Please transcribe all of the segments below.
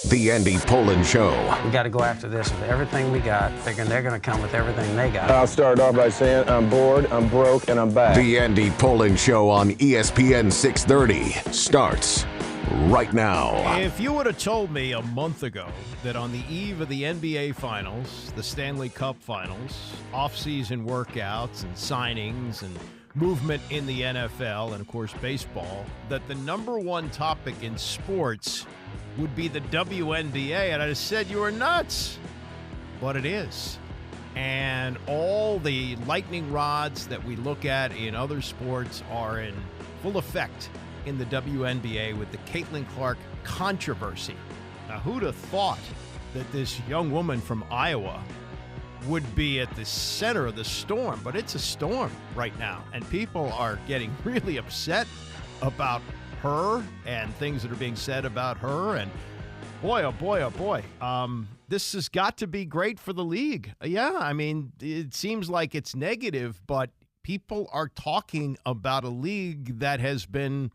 The Andy Pollin Show. We got to go after this with everything we got. They're going to come with everything they got. I'll start off by saying I'm bored, I'm broke, and I'm back. The Andy Pollin Show on ESPN 630 starts right now. If you would have told me a month ago that on the eve of the NBA Finals, the Stanley Cup Finals, off-season workouts and signings and movement in the NFL and, of course, baseball, that the number one topic in sports would be the WNBA, and I just said you were nuts. But it is. And all the lightning rods that we look at in other sports are in full effect in the WNBA with the Caitlin Clark controversy. Now, who'd have thought that this young woman from Iowa would be at the center of the storm? But it's a storm right now, and people are getting really upset about her and things that are being said about her. And boy, oh boy, oh boy, this has got to be great for the league. Yeah, I mean, it seems like it's negative, but people are talking about a league that has been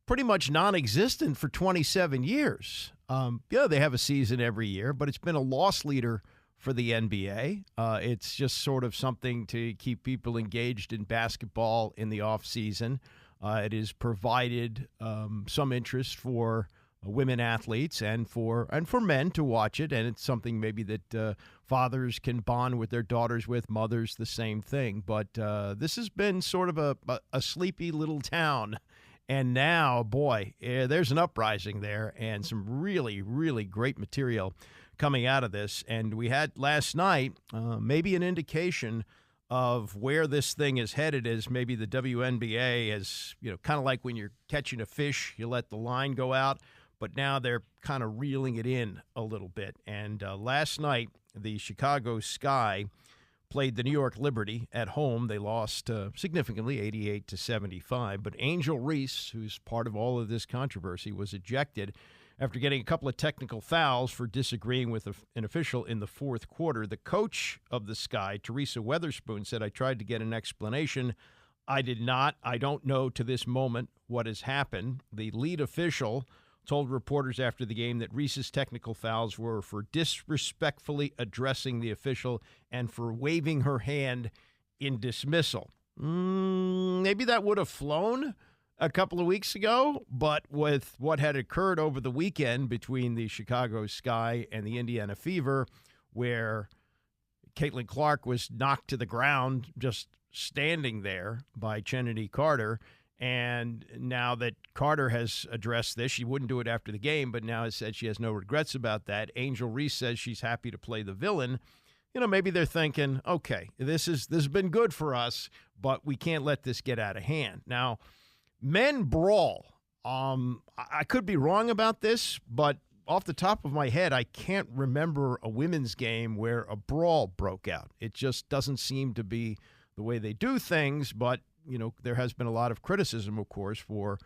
pretty much non-existent for 27 years. Yeah, they have a season every year, but it's been a loss leader for the NBA. It's just sort of something to keep people engaged in basketball in the off season. It has provided some interest for women athletes and for men to watch it, and it's something maybe that fathers can bond with their daughters with, mothers the same thing. But this has been sort of a sleepy little town, and now, boy, there's an uprising there and some really, really great material coming out of this. And we had last night maybe an indication of where this thing is headed is maybe the WNBA is, kind of like when you're catching a fish, you let the line go out, but now they're kind of reeling it in a little bit. And last night, the Chicago Sky played the New York Liberty at home. They lost significantly, 88-75, but Angel Reese, who's part of all of this controversy, was ejected after getting a couple of technical fouls for disagreeing with an official in the fourth quarter. The coach of the Sky, Teresa Weatherspoon, said, "I tried to get an explanation. I did not. I don't know to this moment what has happened." The lead official told reporters after the game that Reese's technical fouls were for disrespectfully addressing the official and for waving her hand in dismissal. Maybe that would have flown a couple of weeks ago, but with what had occurred over the weekend between the Chicago Sky and the Indiana Fever, where Caitlin Clark was knocked to the ground just standing there by Chennedy Carter, and now that Carter has addressed this, she wouldn't do it after the game, but now has said she has no regrets about that. Angel Reese says she's happy to play the villain. Maybe they're thinking, okay, this has been good for us, but we can't let this get out of hand. Now, men brawl. I could be wrong about this, but off the top of my head, I can't remember a women's game where a brawl broke out. It just doesn't seem to be the way they do things, but, there has been a lot of criticism, of course, for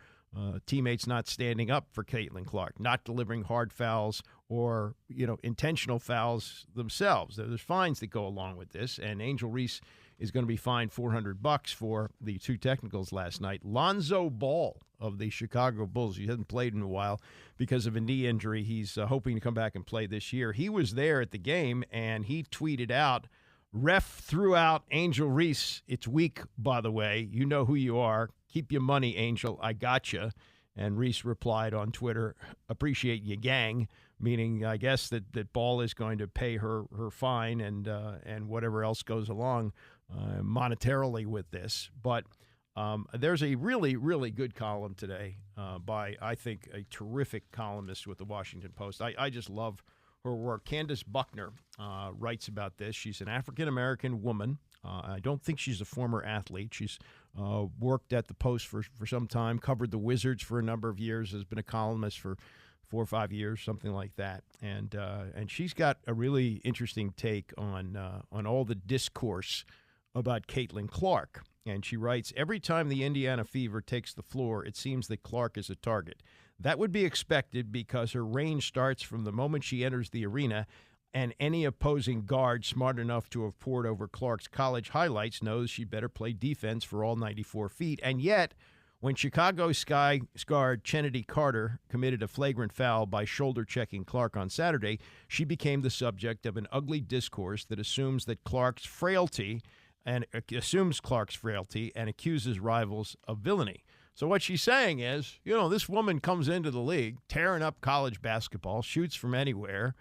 teammates not standing up for Caitlin Clark, not delivering hard fouls or, intentional fouls themselves. There's fines that go along with this, and Angel Reese is going to be fined $400 for the two technicals last night. Lonzo Ball of the Chicago Bulls, he hasn't played in a while because of a knee injury. He's hoping to come back and play this year. He was there at the game, and he tweeted out, "Ref threw out Angel Reese. It's weak, by the way. You know who you are. Keep your money, Angel. I gotcha." And Reese replied on Twitter, "Appreciate you, gang," meaning, I guess, that Ball is going to pay her fine and whatever else goes along monetarily with this. But there's a really, really good column today by, I think, a terrific columnist with the Washington Post. I just love her work. Candace Buckner writes about this. She's an African-American woman. I don't think she's a former athlete. She's worked at the Post for some time, covered the Wizards for a number of years, has been a columnist for 4 or 5 years, something like that. And she's got a really interesting take on all the discourse about Caitlin Clark. And she writes, "Every time the Indiana Fever takes the floor, it seems that Clark is a target. That would be expected because her range starts from the moment she enters the arena, and any opposing guard smart enough to have poured over Clark's college highlights knows she better play defense for all 94 feet. And yet, When Chicago Sky guard Kennedy Carter committed a flagrant foul by shoulder-checking Clark on Saturday, she became the subject of an ugly discourse that assumes Clark's frailty and accuses rivals of villainy. So what she's saying is, this woman comes into the league, tearing up college basketball, shoots from anywhere,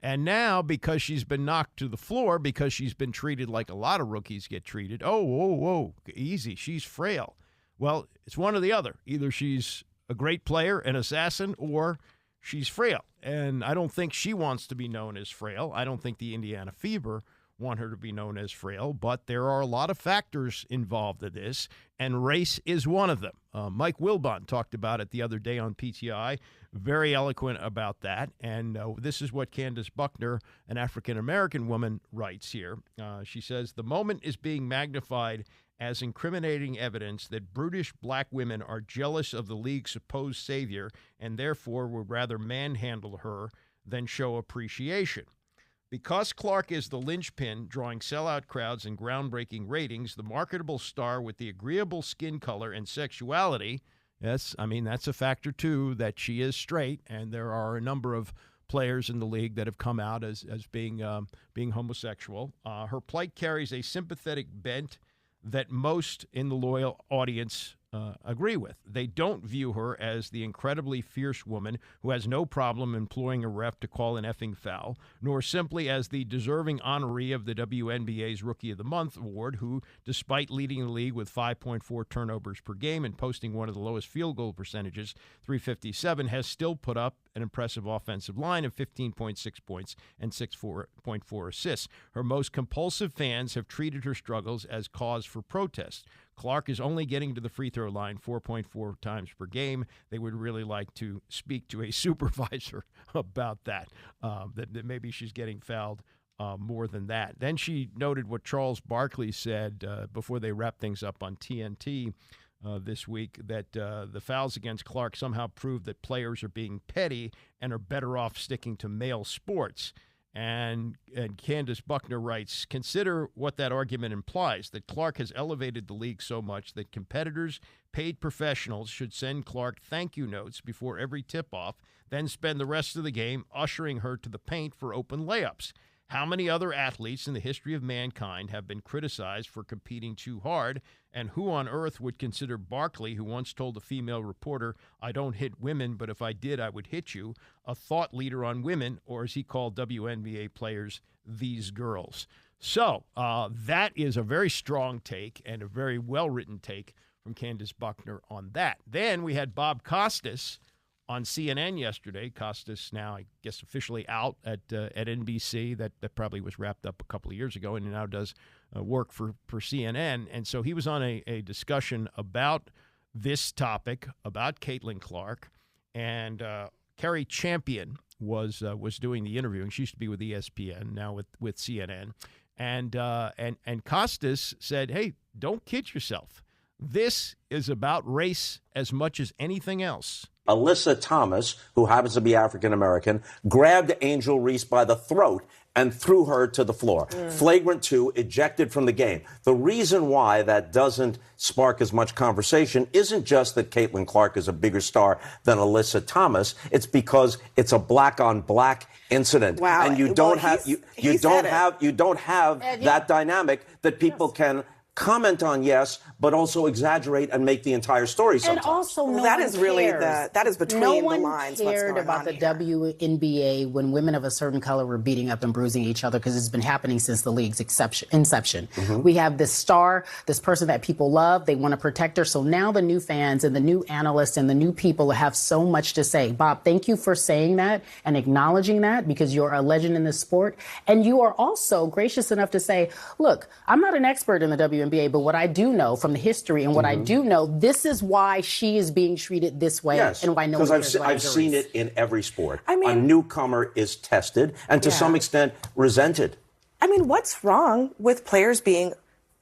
and now because she's been knocked to the floor, because she's been treated like a lot of rookies get treated, whoa, easy, she's frail. Well, it's one or the other. Either she's a great player, an assassin, or she's frail. And I don't think she wants to be known as frail. I don't think the Indiana Fever want her to be known as frail, but there are a lot of factors involved in this, and race is one of them. Mike Wilbon talked about it the other day on PTI, very eloquent about that, and this is what Candace Buckner, an African-American woman, writes here. She says, the moment is being magnified as incriminating evidence that brutish black women are jealous of the league's supposed savior and therefore would rather manhandle her than show appreciation. Because Clark is the linchpin drawing sellout crowds and groundbreaking ratings, the marketable star with the agreeable skin color and sexuality, yes, I mean, that's a factor too, that she is straight, and there are a number of players in the league that have come out as being homosexual. Her plight carries a sympathetic bent that most in the loyal audience agree with. They don't view her as the incredibly fierce woman who has no problem employing a ref to call an effing foul, nor simply as the deserving honoree of the WNBA's Rookie of the Month award, who, despite leading the league with 5.4 turnovers per game and posting one of the lowest field goal percentages, 357, has still put up an impressive offensive line of 15.6 points and 6.4 assists. Her most compulsive fans have treated her struggles as cause for protest. Clark is only getting to the free throw line 4.4 times per game. They would really like to speak to a supervisor about that, that maybe she's getting fouled more than that. Then she noted what Charles Barkley said before they wrapped things up on TNT this week, that the fouls against Clark somehow prove that players are being petty and are better off sticking to male sports. And Candace Buckner writes, consider what that argument implies, that Clark has elevated the league so much that competitors, paid professionals, should send Clark thank you notes before every tip-off, then spend the rest of the game ushering her to the paint for open layups. How many other athletes in the history of mankind have been criticized for competing too hard? And who on earth would consider Barkley, who once told a female reporter, I don't hit women, but if I did, I would hit you, a thought leader on women, or as he called WNBA players, these girls? So that is a very strong take and a very well-written take from Candace Buckner on that. Then we had Bob Costas on CNN yesterday. Costas now, I guess, officially out at NBC. That probably was wrapped up a couple of years ago, and he now does work for CNN. And so he was on a discussion about this topic, about Caitlin Clark, and Carrie Champion was doing the interviewing. She used to be with ESPN, now with CNN. And Costas said, hey, don't kid yourself. This is about race as much as anything else. Alyssa Thomas, who happens to be African-American, grabbed Angel Reese by the throat and threw her to the floor. Flagrant 2, ejected from the game. The reason why that doesn't spark as much conversation isn't just that Caitlin Clark is a bigger star than Alyssa Thomas. It's because it's a black-on-black incident. Wow. And you don't have that dynamic that people can comment on, yes, but also exaggerate and make the entire story sometimes. And also, that is really that is between the lines. No one cared about the WNBA when women of a certain color were beating up and bruising each other, because it's been happening since the league's inception. We have this star, this person that people love. They want to protect her. So now the new fans and the new analysts and the new people have so much to say. Bob, thank you for saying that and acknowledging that, because you're a legend in this sport. And you are also gracious enough to say, look, I'm not an expert in the WNBA, but what I do know from the history and what I do know, this is why she is being treated this way, and why no one cares about I've seen it in every sport. I mean, a newcomer is tested and to some extent resented. I mean, what's wrong with players being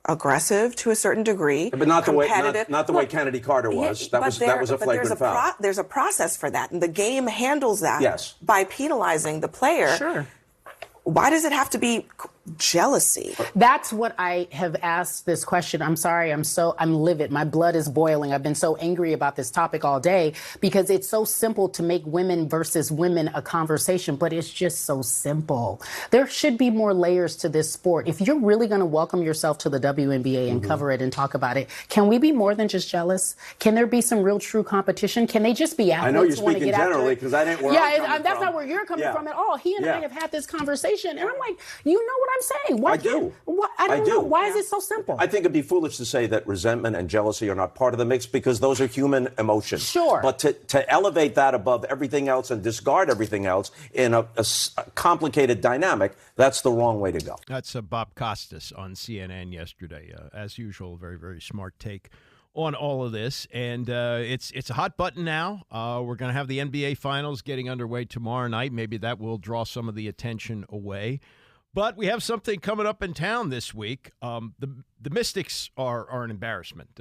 aggressive to a certain degree, but not the way Look, Kennedy Carter was. That was a flagrant foul. There's a process for that, and the game handles that by penalizing the player. Sure. Why does it have to be jealousy. That's what I have asked this question. I'm sorry. I'm livid. My blood is boiling. I've been so angry about this topic all day because it's so simple to make women versus women a conversation, but it's just so simple. There should be more layers to this sport. If you're really going to welcome yourself to the WNBA and cover it and talk about it, can we be more than just jealous? Can there be some real true competition? Can they just be athletes? I know you're speaking generally because I didn't where I'm coming that's from. not where you're coming from at all. He and I have had this conversation, and I'm like, you know what I'm saying? Why I do. I don't know. Why is it so simple? I think it'd be foolish to say that resentment and jealousy are not part of the mix because those are human emotions. Sure. But to elevate that above everything else and discard everything else in a complicated dynamic, that's the wrong way to go. That's Bob Costas on CNN yesterday. As usual, very, very smart take on all of this. And it's a hot button now. We're going to have the NBA Finals getting underway tomorrow night. Maybe that will draw some of the attention away. But we have something coming up in town this week. The Mystics are an embarrassment.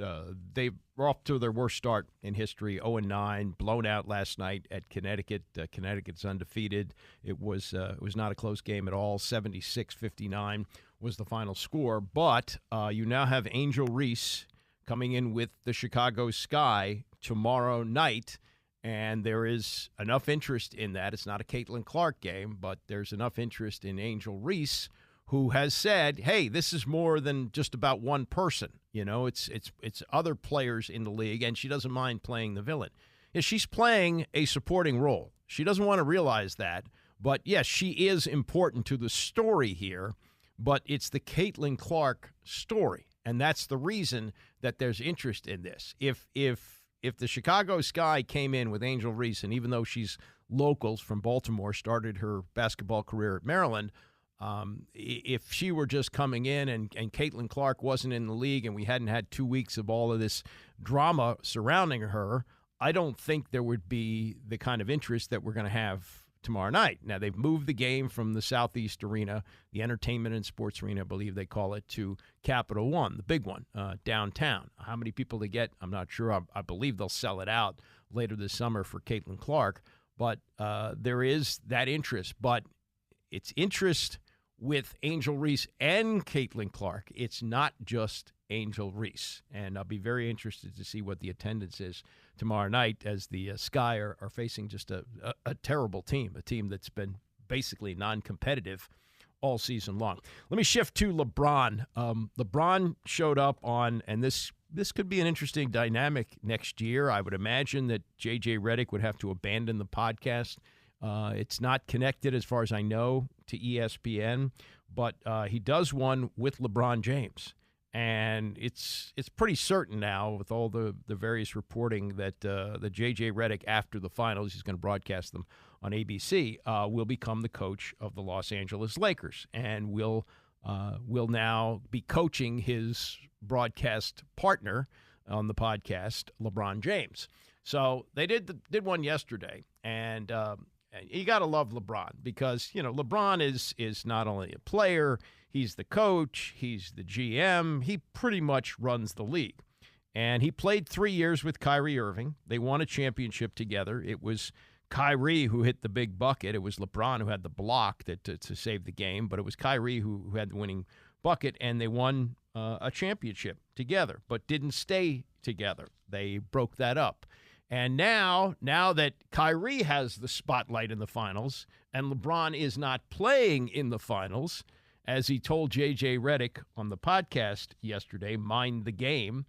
They were off to their worst start in history, 0-9, blown out last night at Connecticut. Connecticut's undefeated. It was not a close game at all. 76-59 was the final score. But you now have Angel Reese coming in with the Chicago Sky tomorrow night. And there is enough interest in that. It's not a Caitlin Clark game, but there's enough interest in Angel Reese, who has said, hey, this is more than just about one person. You know, it's other players in the league, and she doesn't mind playing the villain. Yeah, she's playing a supporting role. She doesn't want to realize that. But, yes, she is important to the story here, but it's the Caitlin Clark story. And that's the reason that there's interest in this. If the Chicago Sky came in with Angel Reese, and even though she's locals from Baltimore, started her basketball career at Maryland, if she were just coming in and Caitlin Clark wasn't in the league and we hadn't had 2 weeks of all of this drama surrounding her, I don't think there would be the kind of interest that we're going to have tomorrow night. Now, they've moved the game from the Southeast Arena, the Entertainment and Sports Arena, I believe they call it, to Capital One, the big one, downtown. How many people they get, I'm not sure. I believe they'll sell it out later this summer for Caitlin Clark. But there is that interest. But it's interest with Angel Reese and Caitlin Clark. It's not just Angel Reese. And I'll be very interested to see what the attendance is tomorrow night as the Sky are facing just a terrible team, a team that's been basically non-competitive all season long. Let me shift to LeBron. LeBron showed up on, and this could be an interesting dynamic next year. I would imagine that J.J. Redick would have to abandon the podcast. It's not connected, as far as I know, to ESPN, but he does one with LeBron James. And it's pretty certain now with all the various reporting that the J.J. Redick, after the finals, he's going to broadcast them on ABC, will become the coach of the Los Angeles Lakers and will now be coaching his broadcast partner on the podcast, LeBron James. So they did one yesterday, and you got to love LeBron because, you know, LeBron is not only a player, he's the coach, he's the GM. He pretty much runs the league. And he played 3 years with Kyrie Irving. They won a championship together. It was Kyrie who hit the big bucket. It was LeBron who had the block to save the game, but it was Kyrie who had the winning bucket, and they won a championship together, but didn't stay together. They broke that up. And now that Kyrie has the spotlight in the finals and LeBron is not playing in the finals, as he told J.J. Redick on the podcast yesterday, Mind the Game,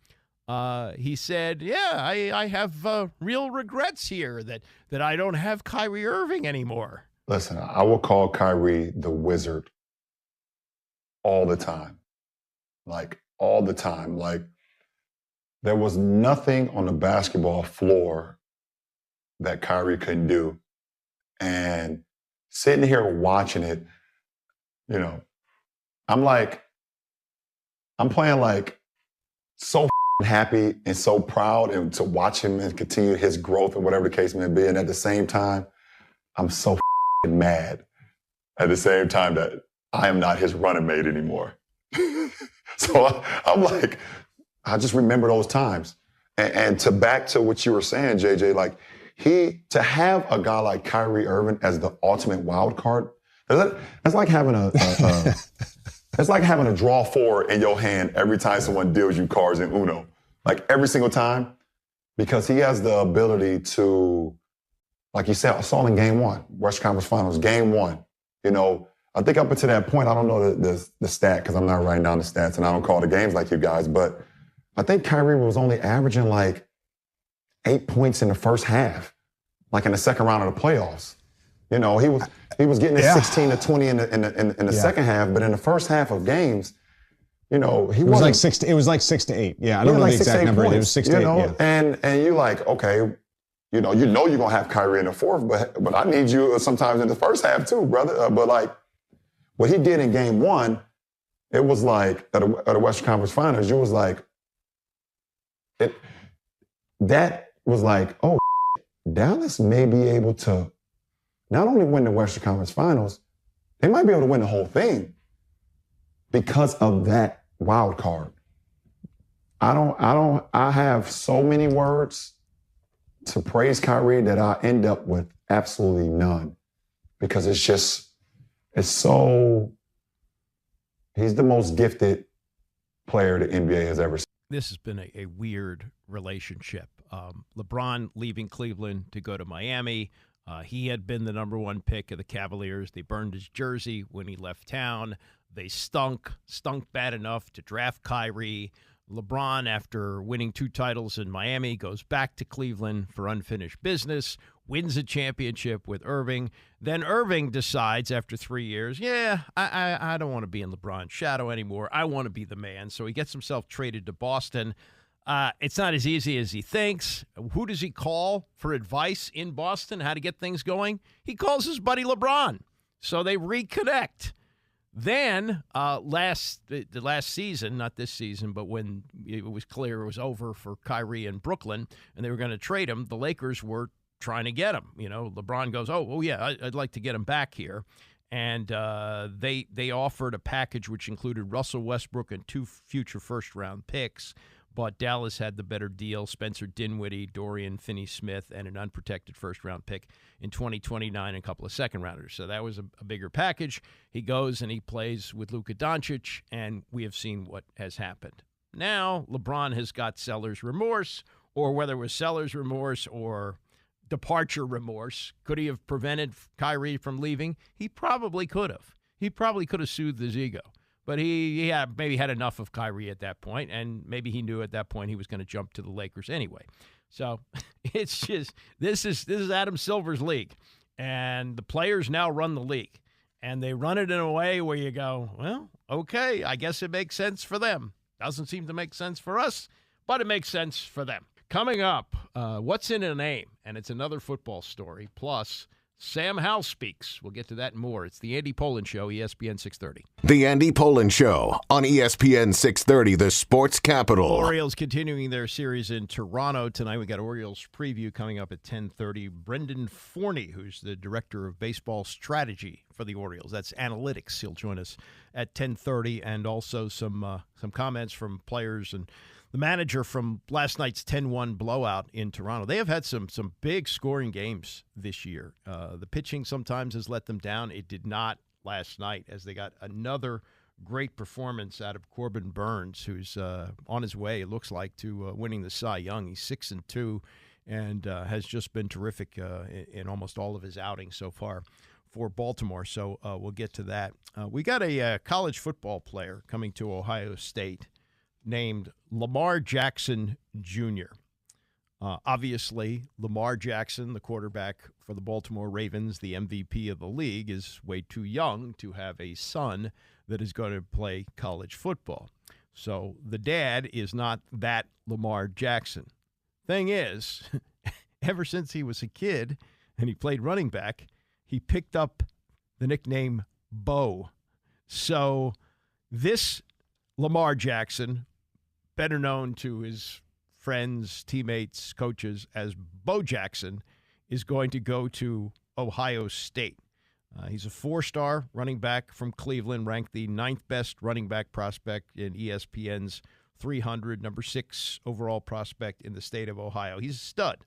he said, I have real regrets here that I don't have Kyrie Irving anymore. Listen, I will call Kyrie the wizard all the time. Like, all the time. Like, there was nothing on the basketball floor that Kyrie couldn't do. And sitting here watching it, you know, I'm playing like so happy and so proud and to watch him and continue his growth or whatever the case may be. And at the same time, I'm so mad at the same time that I am not his running mate anymore. So I'm like, I just remember those times. And back to what you were saying, JJ, like to have a guy like Kyrie Irving as the ultimate wild card, that's like having It's like having a draw 4 in your hand every time someone deals you cards in Uno. Like every single time. Because he has the ability to, like you said, I saw in game 1, Western Conference Finals, game 1. You know, I think up until that point, I don't know the stat because I'm not writing down the stats and I don't call the games like you guys, but I think Kyrie was only averaging like 8 points in the first half, like in the second round of the playoffs. You know, he was getting his 16 to 20 in the second half, but in the first half of games, you know, it was like 6 to 8. Yeah, I don't know the exact number. It was 6 to 8. Yeah. And you're like, okay, you know you're gonna have Kyrie in the fourth, but I need you sometimes in the first half too, brother. But like what he did in game 1, it was like at the Western Conference Finals, you was like, that was like, oh, Dallas may be able to not only win the Western Conference Finals, they might be able to win the whole thing because of that wild card. I have so many words to praise Kyrie that I end up with absolutely none because he's the most gifted player the NBA has ever seen. This has been a weird relationship. LeBron leaving Cleveland to go to Miami. He had been the number 1 pick of the Cavaliers. They burned his jersey when he left town. They stunk bad enough to draft Kyrie. LeBron, after winning 2 titles in Miami, goes back to Cleveland for unfinished business, wins a championship with Irving. Then Irving decides after 3 years, I don't want to be in LeBron's shadow anymore. I want to be the man. So he gets himself traded to Boston. It's not as easy as he thinks. Who does he call for advice in Boston, how to get things going? He calls his buddy LeBron. So they reconnect. Then the last season, not this season, but when it was clear it was over for Kyrie in Brooklyn and they were going to trade him, the Lakers were trying to get him. You know, LeBron goes, oh yeah, I'd like to get him back here. And they offered a package which included Russell Westbrook and 2 future first-round picks. But Dallas had the better deal. Spencer Dinwiddie, Dorian Finney-Smith, and an unprotected first-round pick in 2029 and a couple of second-rounders. So that was a bigger package. He goes and he plays with Luka Doncic, and we have seen what has happened. Now LeBron has got seller's remorse, or whether it was seller's remorse or departure remorse. Could he have prevented Kyrie from leaving? He probably could have. He probably could have soothed his ego. But he maybe had enough of Kyrie at that point, and maybe he knew at that point he was going to jump to the Lakers anyway. So it's just this is Adam Silver's league, and the players now run the league, and they run it in a way where you go, well, okay, I guess it makes sense for them. Doesn't seem to make sense for us, but it makes sense for them. Coming up, what's in a name? And it's another football story, plus Sam Howell speaks. We'll get to that and more. It's the Andy Pollin Show, ESPN 630. The Andy Pollin Show on ESPN 630, the sports capital. Orioles continuing their series in Toronto tonight. We got Orioles preview coming up at 10:30. Brendan Forney, who's the director of baseball strategy for the Orioles, that's analytics. He'll join us at 10:30, and also some comments from players and the manager from last night's 10-1 blowout in Toronto. They have had some big scoring games this year. The pitching sometimes has let them down. It did not last night, as they got another great performance out of Corbin Burns, who's on his way, it looks like, to winning the Cy Young. He's 6-2 and has just been terrific in almost all of his outings so far for Baltimore. So we'll get to that. We got a college football player coming to Ohio State named Lamar Jackson Jr. Obviously, Lamar Jackson, the quarterback for the Baltimore Ravens, the MVP of the league, is way too young to have a son that is going to play college football. So the dad is not that Lamar Jackson. Thing is, ever since he was a kid and he played running back, he picked up the nickname Bo. So this Lamar Jackson, better known to his friends, teammates, coaches as Bo Jackson, is going to go to Ohio State. He's a 4-star running back from Cleveland, ranked the 9th best running back prospect in ESPN's 300, number 6 overall prospect in the state of Ohio. He's a stud.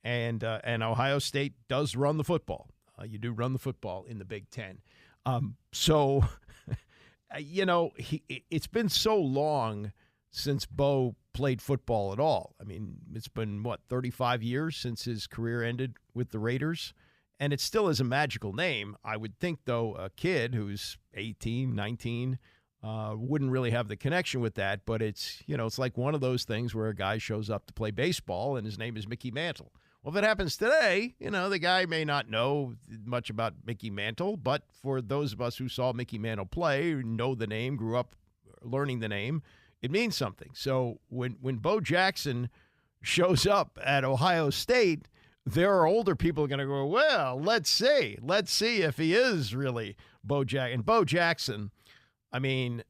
And Ohio State does run the football. You do run the football in the Big Ten. So it's been so long since Bo played football at all. I mean, it's been, 35 years since his career ended with the Raiders? And it still is a magical name. I would think, though, a kid who's 18, 19 wouldn't really have the connection with that. But it's, it's like one of those things where a guy shows up to play baseball and his name is Mickey Mantle. Well, if it happens today, the guy may not know much about Mickey Mantle, but for those of us who saw Mickey Mantle play, know the name, grew up learning the name, it means something. So when Bo Jackson shows up at Ohio State, there are older people going to go, well, let's see if he is really Bo Jackson. And Bo Jackson, I mean,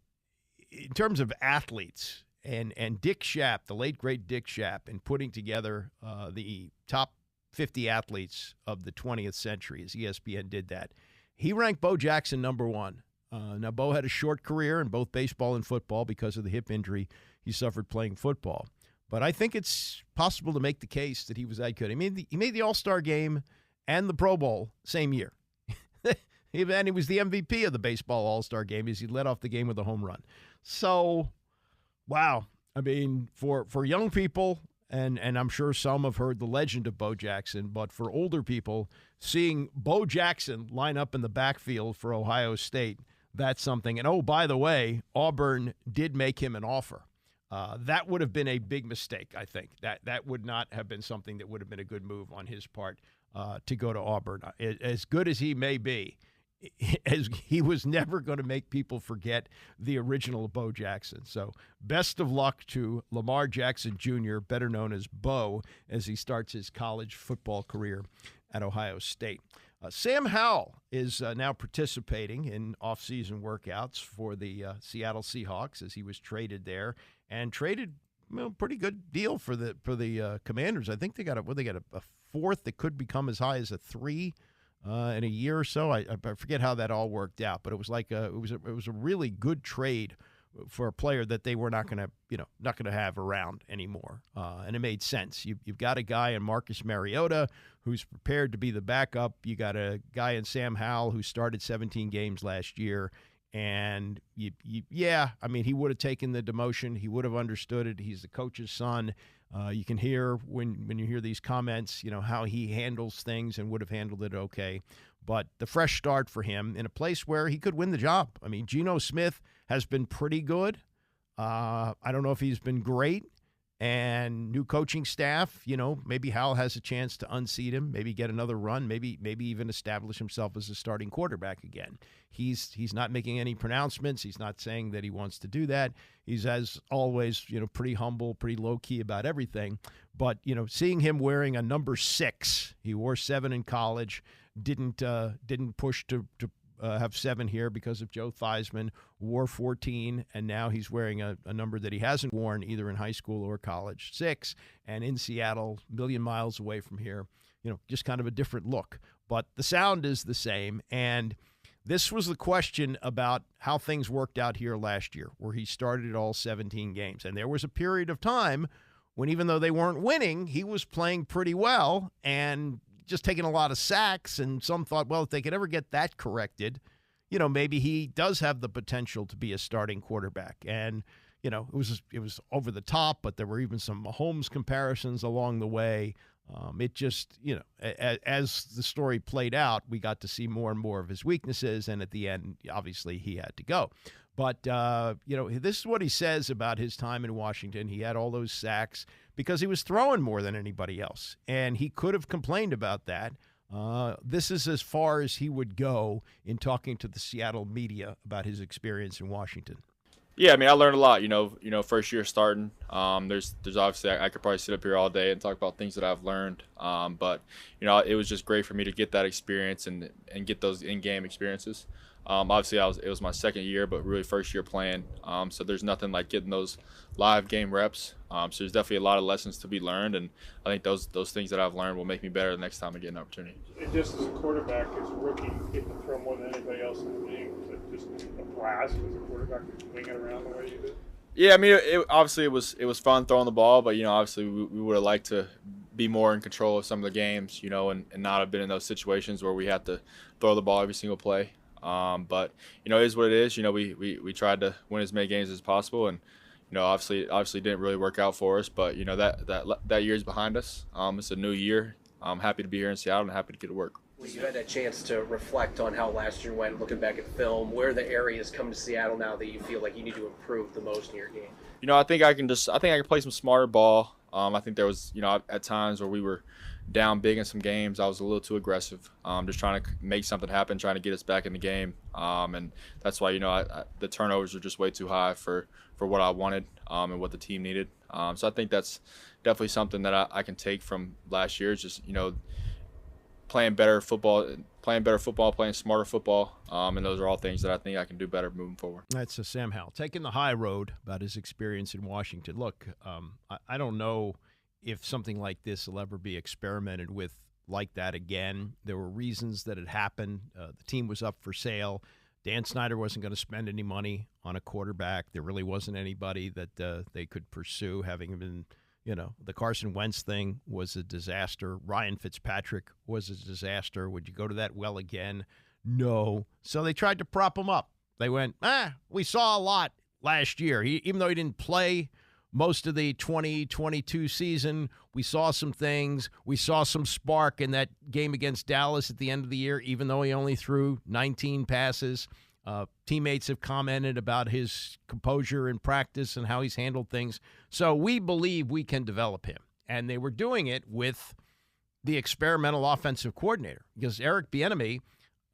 in terms of athletes, and Dick Schaap, the late, great Dick Schaap, in putting together the top 50 athletes of the 20th century, as ESPN did that, he ranked Bo Jackson number one. Now, Bo had a short career in both baseball and football because of the hip injury he suffered playing football. But I think it's possible to make the case that he was that good. He made the All-Star game and the Pro Bowl same year. And he was the MVP of the baseball All-Star game as he led off the game with a home run. So, wow. I mean, for young people, and I'm sure some have heard the legend of Bo Jackson, but for older people, seeing Bo Jackson line up in the backfield for Ohio State, that's something. And, oh, by the way, Auburn did make him an offer. That would have been a big mistake, I think. That would not have been something that would have been a good move on his part to go to Auburn. As good as he may be, as he was never going to make people forget the original Bo Jackson. So best of luck to Lamar Jackson Jr., better known as Bo, as he starts his college football career at Ohio State. Sam Howell is now participating in off-season workouts for the Seattle Seahawks as he was traded there, and traded pretty good deal for the Commanders. I think they got a fourth that could become as high as a 3 in a year or so. I forget how that all worked out, but it was like it was a really good trade for a player that they were not going to have around anymore, and it made sense. You've got a guy in Marcus Mariota who's prepared to be the backup. You got a guy in Sam Howell who started 17 games last year, and he would have taken the demotion. He would have understood it. He's the coach's son. You can hear when you hear these comments, how he handles things and would have handled it okay. But the fresh start for him in a place where he could win the job. I mean, Geno Smith has been pretty good. I don't know if he's been great. And new coaching staff, maybe Howell has a chance to unseat him, maybe get another run, maybe even establish himself as a starting quarterback again. He's not making any pronouncements. He's not saying that he wants to do that. He's, as always, pretty humble, pretty low-key about everything. But, seeing him wearing a number 6, he wore 7 in college, didn't push to have 7 here because of Joe Theismann, wore 14, and now he's wearing a number that he hasn't worn either in high school or college, 6, and in Seattle, a million miles away from here, just kind of a different look. But the sound is the same, and this was the question about how things worked out here last year, where he started all 17 games. And there was a period of time when, even though they weren't winning, he was playing pretty well and just taking a lot of sacks, and some thought, well, if they could ever get that corrected, maybe he does have the potential to be a starting quarterback. And, it was over the top, but there were even some Mahomes comparisons along the way. It just, as the story played out, we got to see more and more of his weaknesses, and at the end, obviously, he had to go. But, this is what he says about his time in Washington. He had all those sacks because he was throwing more than anybody else, and he could have complained about that. This is as far as he would go in talking to the Seattle media about his experience in Washington. Yeah, I mean, I learned a lot, first year starting. There's obviously, I could probably sit up here all day and talk about things that I've learned. But, it was just great for me to get that experience and get those in-game experiences. Obviously, it was my second year, but really first year playing. So there's nothing like getting those live game reps. So there's definitely a lot of lessons to be learned, and I think those things that I've learned will make me better the next time I get an opportunity. And just as a quarterback, as a rookie, getting to throw more than anybody else in the league, was it just a blast as a quarterback to wing it around the way you did? Yeah, I mean, obviously it was fun throwing the ball, but obviously we would have liked to be more in control of some of the games, and not have been in those situations where we had to throw the ball every single play. But it is what it is. We tried to win as many games as possible, and obviously didn't really work out for us. But that year's behind us. It's a new year. I'm happy to be here in Seattle and happy to get to work. Well, you had a chance to reflect on how last year went, looking back at film. Where are the areas come to Seattle now that you feel like you need to improve the most in your game? I think I can play some smarter ball. I think there was, at times where we were down big in some games, I was a little too aggressive, just trying to make something happen, trying to get us back in the game. And that's why, the turnovers are just way too high for what I wanted and what the team needed. So I think that's definitely something that I can take from last year. It's just, playing better football, playing smarter football, and those are all things that I think I can do better moving forward. That's Sam Howell taking the high road about his experience in Washington. Look, I don't know if something like this will ever be experimented with like that again. There were reasons that it happened. The team was up for sale. Dan Snyder wasn't going to spend any money on a quarterback. There really wasn't anybody that they could pursue, having been – the Carson Wentz thing was a disaster. Ryan Fitzpatrick was a disaster. Would you go to that well again? No. So they tried to prop him up. They went, we saw a lot last year. Even though he didn't play most of the 2022 season, we saw some things. We saw some spark in that game against Dallas at the end of the year, even though he only threw 19 passes. Teammates have commented about his composure in practice and how he's handled things. So we believe we can develop him. And they were doing it with the experimental offensive coordinator because Eric Bieniemy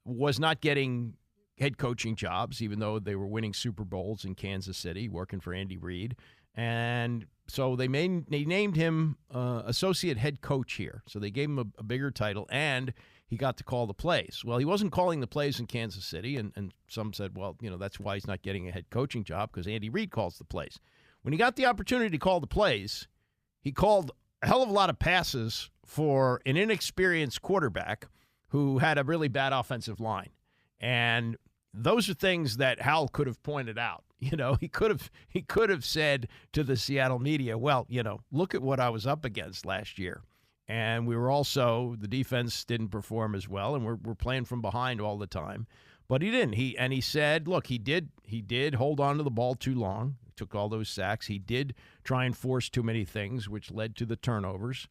was not getting head coaching jobs, even though they were winning Super Bowls in Kansas City, working for Andy Reid. And so they named him associate head coach here. So they gave him a bigger title, and he got to call the plays. Well, he wasn't calling the plays in Kansas City, and some said, well, that's why he's not getting a head coaching job, because Andy Reid calls the plays. When he got the opportunity to call the plays, he called a hell of a lot of passes for an inexperienced quarterback who had a really bad offensive line. And those are things that Howell could have pointed out. He could have said to the Seattle media, well, look at what I was up against last year. And we were also, the defense didn't perform as well, and we're playing from behind all the time. But he didn't. He said, look, he did hold on to the ball too long, took all those sacks. He did try and force too many things, which led to the turnovers.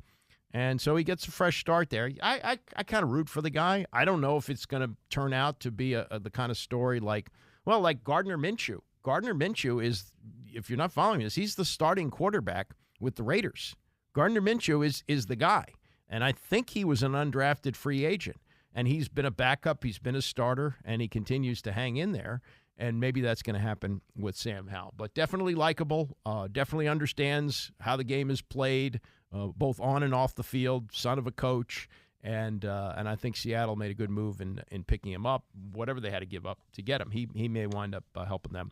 And so he gets a fresh start there. I kind of root for the guy. I don't know if it's going to turn out to be the kind of story like Gardner Minshew. Gardner Minshew is, if you're not following this, he's the starting quarterback with the Raiders. Gardner Minshew is the guy, and I think he was an undrafted free agent, and he's been a backup, he's been a starter, and he continues to hang in there, and maybe that's going to happen with Sam Howell. But definitely likable, definitely understands how the game is played, both on and off the field, son of a coach, and I think Seattle made a good move in picking him up. Whatever they had to give up to get him, he may wind up helping them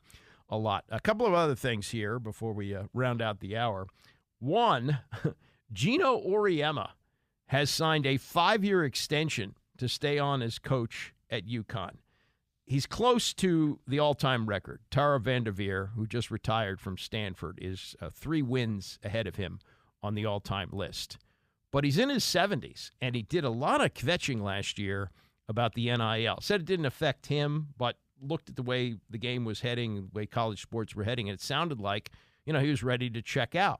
a lot. A couple of other things here before we round out the hour. One, Gino Auriemma has signed a 5-year extension to stay on as coach at UConn. He's close to the all-time record. Tara Vanderveer, who just retired from Stanford, is 3 wins ahead of him on the all-time list. But he's in his 70s, and he did a lot of kvetching last year about the NIL. Said it didn't affect him, but looked at the way the game was heading, the way college sports were heading, and it sounded like, he was ready to check out.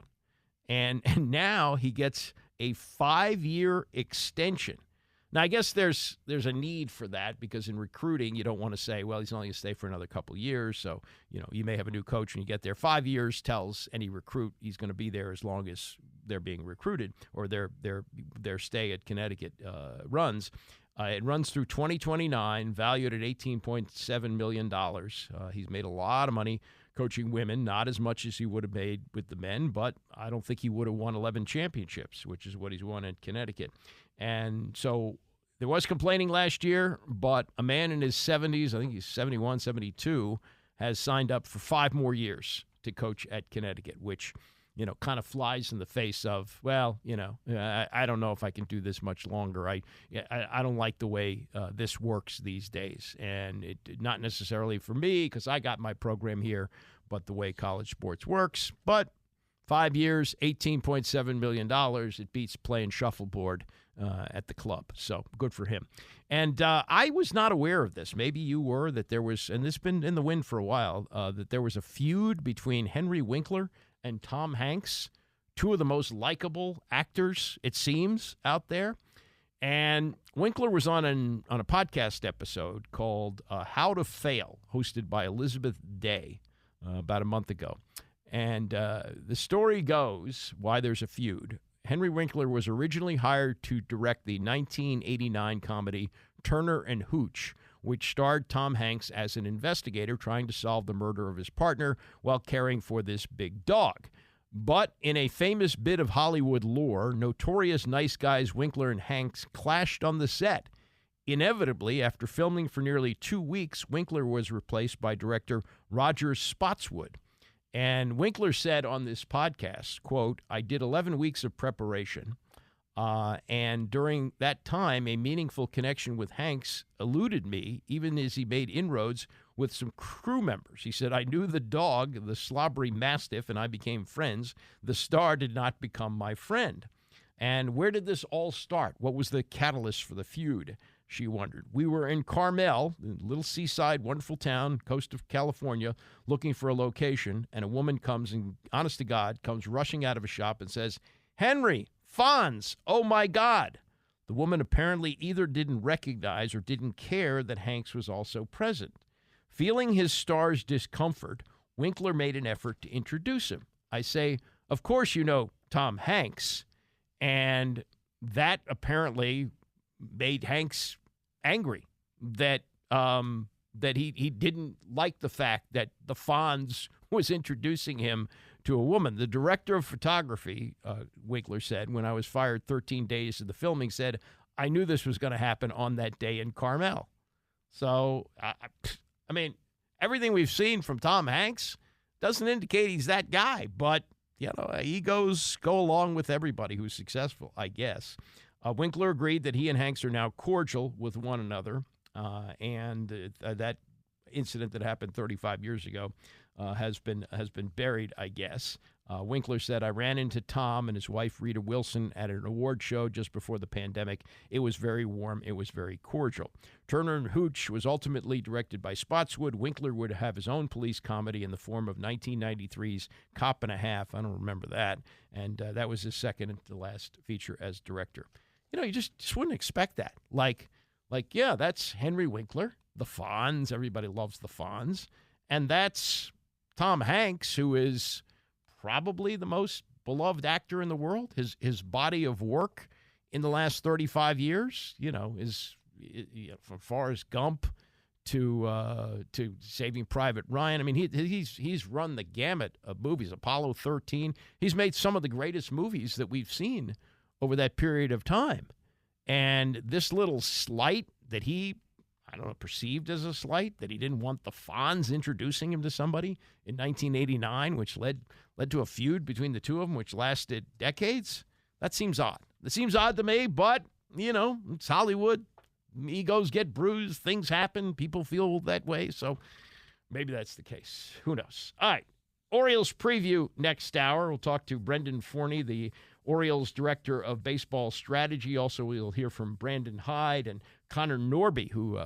And now he gets a 5-year extension. Now, I guess there's a need for that because in recruiting, you don't want to say, well, he's only going to stay for another couple of years. So, you may have a new coach when you get there. 5 years tells any recruit he's going to be there as long as they're being recruited or their stay at Connecticut runs. It runs through 2029, valued at $18.7 million. He's made a lot of money coaching women, not as much as he would have made with the men, but I don't think he would have won 11 championships, which is what he's won at Connecticut. And so there was complaining last year, but a man in his 70s, I think he's 71, 72, has signed up for 5 more years to coach at Connecticut, which, kind of flies in the face of, well, I don't know if I can do this much longer. I don't like the way this works these days. And it not necessarily for me because I got my program here, but the way college sports works. But 5 years, $18.7 million. It beats playing shuffleboard at the club. So good for him. And I was not aware of this. Maybe you were, that there was, and this has been in the wind for a while, that there was a feud between Henry Winkler and Tom Hanks, two of the most likable actors, it seems, out there. And Winkler was on a podcast episode called How to Fail, hosted by Elizabeth Day about a month ago. And the story goes why there's a feud. Henry Winkler was originally hired to direct the 1989 comedy Turner and Hooch, which starred Tom Hanks as an investigator trying to solve the murder of his partner while caring for this big dog. But in a famous bit of Hollywood lore, notorious nice guys Winkler and Hanks clashed on the set. Inevitably, after filming for nearly 2 weeks, Winkler was replaced by director Roger Spotswood. And Winkler said on this podcast, quote, "I did 11 weeks of preparation, and during that time, a meaningful connection with Hanks eluded me, even as he made inroads with some crew members." He said, "I knew the dog, the slobbery mastiff, and I became friends. The star did not become my friend." And where did this all start? What was the catalyst for the feud? She wondered. "We were in Carmel, a little seaside, wonderful town, coast of California, looking for a location, and a woman comes, and honest to God, comes rushing out of a shop and says, 'Henry, Fonz, oh my God.' The woman apparently either didn't recognize or didn't care that Hanks was also present. Feeling his star's discomfort, Winkler made an effort to introduce him. I say, 'Of course you know Tom Hanks.' And that apparently made Hanks angry that he didn't like the fact that the Fonz was introducing him to a woman. The director of photography, Winkler said, when I was fired 13 days of the filming, said, I knew this was going to happen on that day in Carmel. So, I mean, everything we've seen from Tom Hanks doesn't indicate he's that guy, but, you know, egos go along with everybody who's successful, I guess. Winkler agreed that he and Hanks are now cordial with one another, and that incident that happened 35 years ago has been buried, I guess. Winkler said, I ran into Tom and his wife, Rita Wilson, at an award show just before the pandemic. It was very warm. It was very cordial. Turner and Hooch was ultimately directed by Spotswood. Winkler would have his own police comedy in the form of 1993's Cop and a Half. I don't remember that. And that was his second to last feature as director. You know, you just wouldn't expect that. Like, yeah, that's Henry Winkler, the Fonz. Everybody loves the Fonz. And that's Tom Hanks, who is probably the most beloved actor in the world. His body of work in the last 35 years, you know, is from Forrest Gump to Saving Private Ryan. I mean, he's run the gamut of movies. Apollo 13. He's made some of the greatest movies that we've seen over that period of time. And this little slight that he, I don't know, perceived as a slight, that he didn't want the Fonz introducing him to somebody in 1989, which led to a feud between the two of them, which lasted decades. That seems odd. It seems odd to me, but, you know, it's Hollywood. Egos get bruised. Things happen. People feel that way. So maybe that's the case. Who knows? All right. Orioles preview next hour. We'll talk to Brendan Forney, the Orioles director of baseball strategy. Also, we'll hear from Brandon Hyde and Connor Norby, who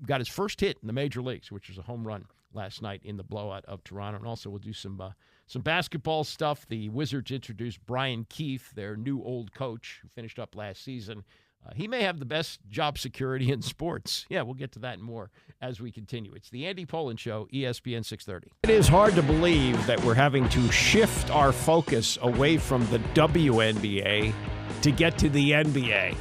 got his first hit in the major leagues, which was a home run last night in the blowout of Toronto. And also, we'll do some basketball stuff. The Wizards introduced Brian Keefe, their new old coach, who finished up last season. He may have the best job security in sports. Yeah, we'll get to that and more as we continue. It's the Andy Pollin Show, ESPN 630. It is hard to believe that we're having to shift our focus away from the WNBA to get to the NBA.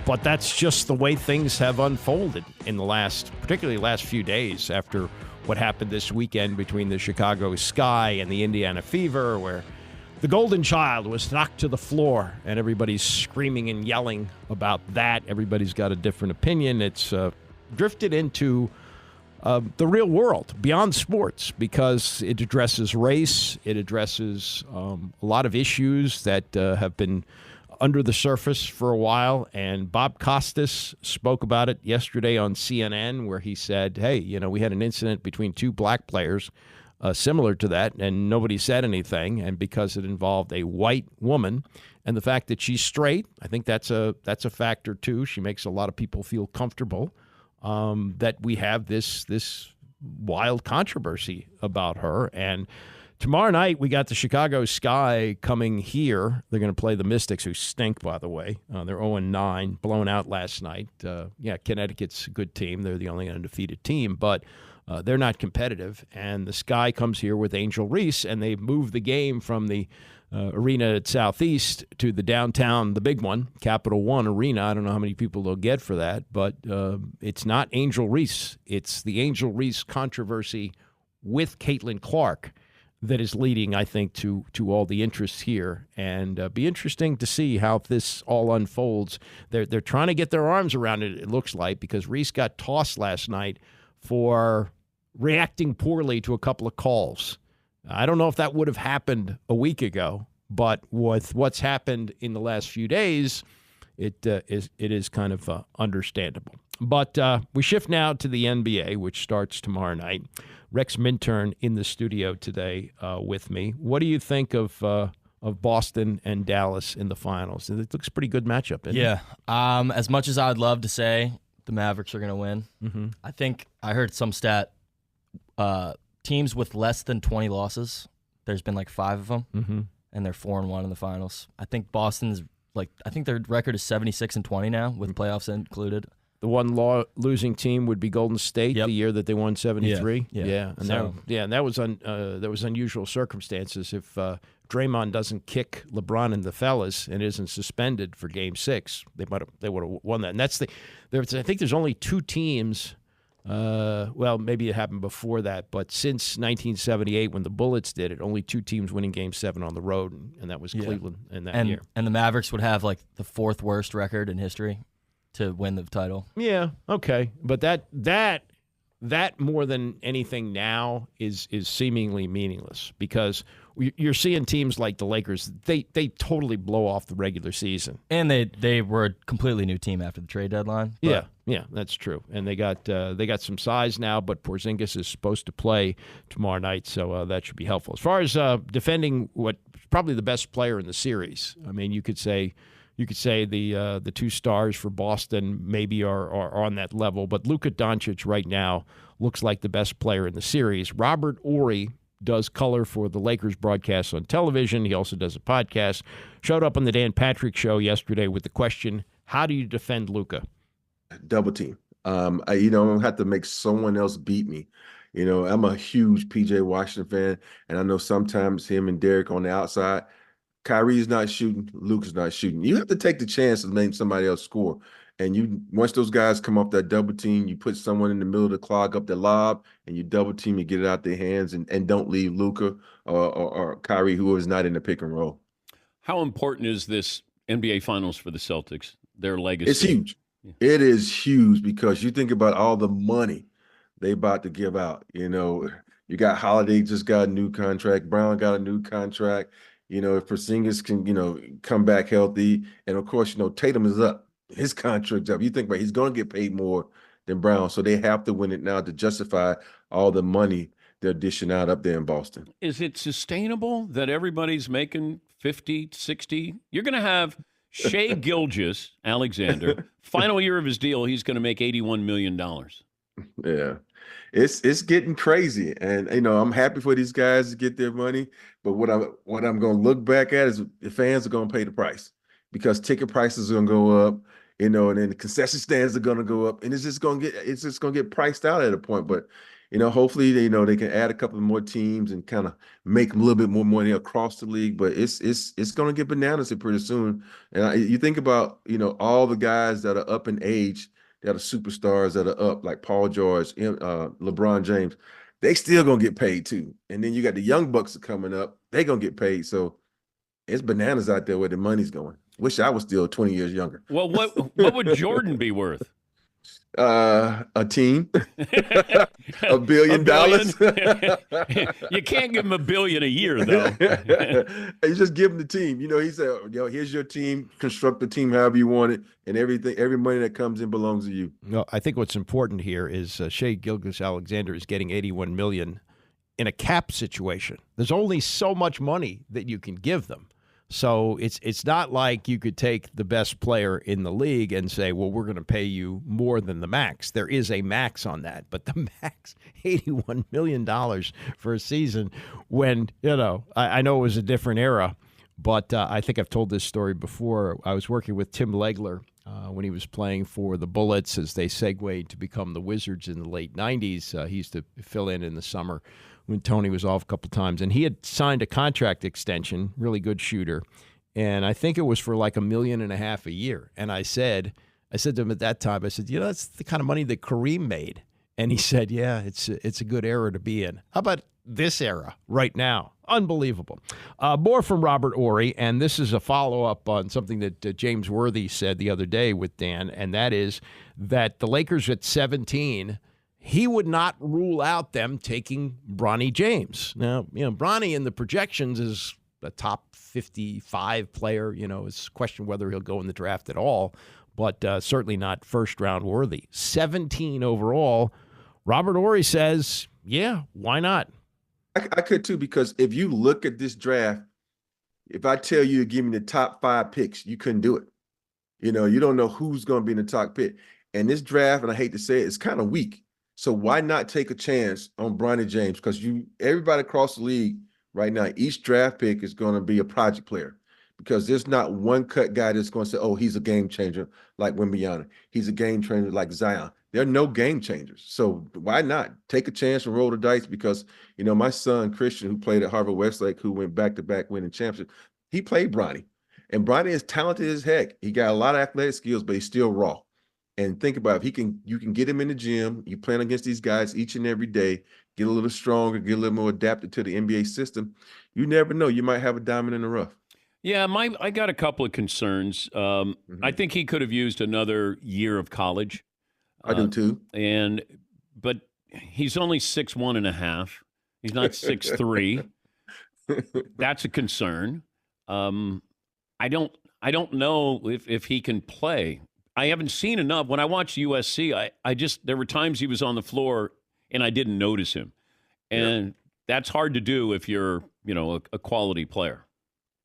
But that's just the way things have unfolded in particularly last few days after what happened this weekend between the Chicago Sky and the Indiana Fever, where the Golden Child was knocked to the floor, and everybody's screaming and yelling about that. Everybody's got a different opinion. It's drifted into the real world, beyond sports, because it addresses race. It addresses a lot of issues that have been under the surface for a while. And Bob Costas spoke about it yesterday on CNN, where he said, hey, you know, we had an incident between two black players similar to that, and nobody said anything. And because it involved a white woman, and the fact that she's straight, I think that's a factor too. She makes a lot of people feel comfortable that we have this wild controversy about her. And tomorrow night, we got the Chicago Sky coming here. They're going to play the Mystics, who stink, by the way. They're 0-9, blown out last night. Connecticut's a good team. They're the only undefeated team, but they're not competitive. And the Sky comes here with Angel Reese, and they've moved the game from the arena at Southeast to the downtown, the big one, Capital One Arena. I don't know how many people they'll get for that, but it's not Angel Reese. It's the Angel Reese controversy with Caitlin Clark that is leading, I think, to all the interest here. And be interesting to see how this all unfolds. They're trying to get their arms around it, it looks like, because Reese got tossed last night for reacting poorly to a couple of calls. I don't know if that would have happened a week ago, but with what's happened in the last few days, it is kind of understandable. But we shift now to the NBA, which starts tomorrow night. Rex Minturn in the studio today with me. What do you think of Boston and Dallas in the finals? It looks a pretty good matchup, isn't it? Yeah. As much as I'd love to say the Mavericks are going to win, I think I heard some stat. Teams with less than 20 losses, there's been like 5 of them, and they're 4-1 in the finals. I think Boston's I think their record is 76-20 now, with playoffs included. The one losing team would be Golden State, the year that they won 73. Yeah. And that was unusual circumstances. If Draymond doesn't kick LeBron and the fellas and isn't suspended for Game 6, they would have won that. And I think there's only 2 teams. Well, maybe it happened before that, but since 1978, when the Bullets did it, only 2 teams winning Game 7 on the road, and that was Cleveland in that year. And the Mavericks would have like the 4th worst record in history to win the title. Yeah, okay, but that more than anything now is seemingly meaningless, because you're seeing teams like the Lakers, they totally blow off the regular season, and they were a completely new team after the trade deadline. Yeah, that's true, and they got some size now, but Porzingis is supposed to play tomorrow night, so that should be helpful. As far as defending what probably the best player in the series, I mean, you could say the 2 stars for Boston maybe are on that level, but Luka Doncic right now looks like the best player in the series. Robert Horry does color for the Lakers broadcasts on television. He also does a podcast. Showed up on the Dan Patrick Show yesterday with the question, how do you defend Luka? Double team. I'm going to have to make someone else beat me. I'm a huge P.J. Washington fan, and I know sometimes him and Derek on the outside, Kyrie's not shooting, Luka's not shooting. You have to take the chance to make somebody else score. And once those guys come off that double team, you put someone in the middle to clog up the lob, and you double team and get it out their hands, and don't leave Luka or Kyrie, who is not in the pick and roll. How important is this NBA Finals for the Celtics, their legacy? It's huge. Yeah. It is huge, because you think about all the money they about to give out. You got Holiday just got a new contract. Brown got a new contract. If Porzingis can, come back healthy. And, of course, Tatum is up. His contract's up. You think about it, he's going to get paid more than Brown. So they have to win it now to justify all the money they're dishing out up there in Boston. Is it sustainable that everybody's making 50, 60? You're going to have Shai Gilgeous-Alexander, final year of his deal, he's going to make $81 million. Yeah. It's getting crazy, and I'm happy for these guys to get their money. But what I'm going to look back at is the fans are going to pay the price, because ticket prices are going to go up, and then the concession stands are going to go up, and it's just going to get priced out at a point. But hopefully they can add a couple more teams and kind of make a little bit more money across the league. But it's going to get bananas here pretty soon. And you think about all the guys that are up in age, that are superstars that are up, like Paul George, LeBron James, they still going to get paid too. And then you got the young bucks coming up, they going to get paid. So it's bananas out there where the money's going. Wish I was still 20 years younger. Well, what would Jordan be worth? A team, $1 billion. You can't give him $1 billion a year, though. You just give him the team. He said, here's your team. Construct the team however you want it, and every money that comes in belongs to you. No, I think what's important here is Shai Gilgeous-Alexander is getting $81 million in a cap situation. There's only so much money that you can give them. So it's not like you could take the best player in the league and say, well, we're going to pay you more than the max. There is a max on that, but the max, $81 million for a season when, I know it was a different era, but I think I've told this story before. I was working with Tim Legler when he was playing for the Bullets as they segued to become the Wizards in the late 90s. He used to fill in the summer when Tony was off a couple times. And he had signed a contract extension, really good shooter. And I think it was for like $1.5 million a year. And I said to him at that time, I said, that's the kind of money that Kareem made. And he said, yeah, it's a good era to be in. How about this era right now? Unbelievable. More from Robert Horry, and this is a follow-up on something that James Worthy said the other day with Dan, and that is that the Lakers at 17, he would not rule out them taking Bronny James. Now, Bronny in the projections is a top 55 player. It's a question whether he'll go in the draft at all, but certainly not first-round worthy. 17 overall. Robert Horry says, yeah, why not? I could too, because if you look at this draft, if I tell you to give me the top 5 picks, you couldn't do it. You don't know who's going to be in the top pick. And this draft, and I hate to say it, it's kind of weak. So why not take a chance on Bronny James? Because everybody across the league right now, each draft pick is going to be a project player, because there's not one cut guy that's going to say, oh, he's a game changer like Wembanyama. He's a game changer like Zion. There are no game changers. So why not take a chance and roll the dice? Because, my son, Christian, who played at Harvard Westlake, who went back-to-back winning championships, he played Bronny. And Bronny is talented as heck. He got a lot of athletic skills, but he's still raw. And think about it, you can get him in the gym. You playing against these guys each and every day, get a little stronger, get a little more adapted to the NBA system. You never know. You might have a diamond in the rough. Yeah, I got a couple of concerns. I think he could have used another year of college. I do too. But he's only 6'1.5". He's not 6'3". That's a concern. I don't know if he can play. I haven't seen enough. When I watched USC, there were times he was on the floor and I didn't notice him. And that's hard to do if you're, a quality player.